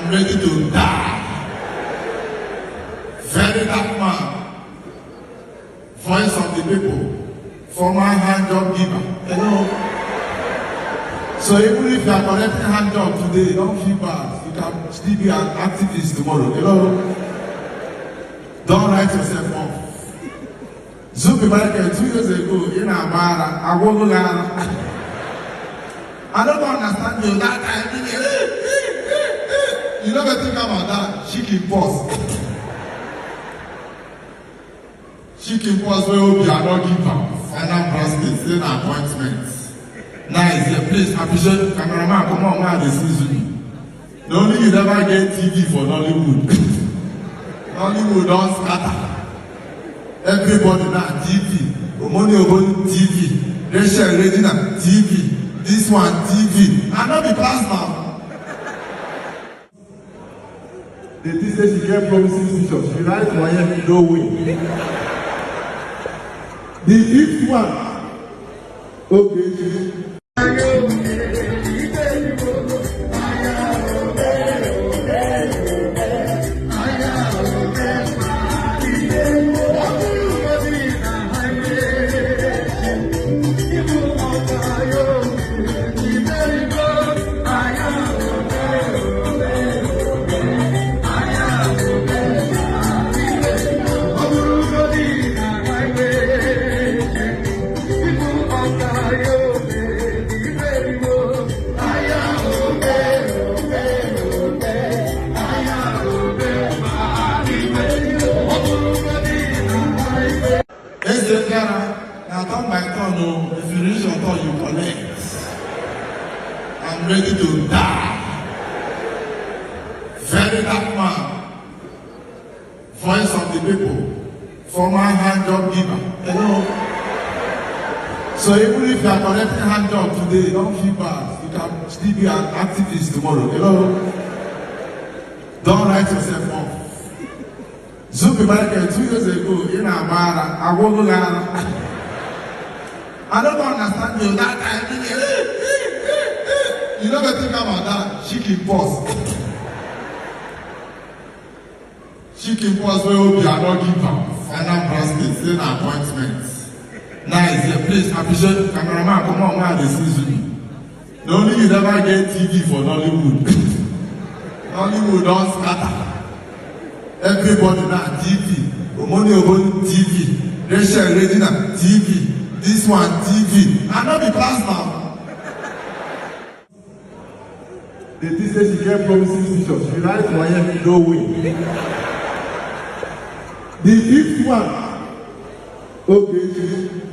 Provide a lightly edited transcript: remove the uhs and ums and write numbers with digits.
I'm ready to die. Very dark man, voice of the people, former hand job giver. You know. So even if you are collecting hand job today, don't feel bad. You can still be an activist tomorrow. You know. Don't write yourself off. Zubby Micheal 2 years ago in Amara, I won't I don't understand you that time. You never think about that. Chicken pox. Chicken pox will be not giver. Final prostate, then appointments. Nice, yeah, please appreciate cameraman. Come on, man, this is me. The only you never get TV for Nollywood. Nollywood don't scatter. Everybody now TV. Omoni Oboni TV. Rachel Regina TV. This one TV. I know the class now. The teacher she get promising pictures. She write Miami no win. The fifth one. Okay. Now turn my turn. If you reach your turn, you collect. I'm ready to die. Very dark man, voice of the people, former hand job giver. You know. So even if you are collecting hand job today, don't feel bad. You can still be an activist tomorrow. You know. Don't write yourself off. Zubby Micheal 2 years ago in Amara, I won't I don't understand you that time. You never think about that. Chicken pox. Chicken pox will be not giver. Final prostate, then appointments. Nice, yeah, please appreciate cameraman. Come on, man, this is me. The only you never get TV for Nollywood. Nollywood don't scatter. Everybody now TV. Omoni Oboni TV. Rachel Regina TV. This one TV. I know the class now. The teacher she get promising pictures. She write Miami no win. The fifth one. Okay.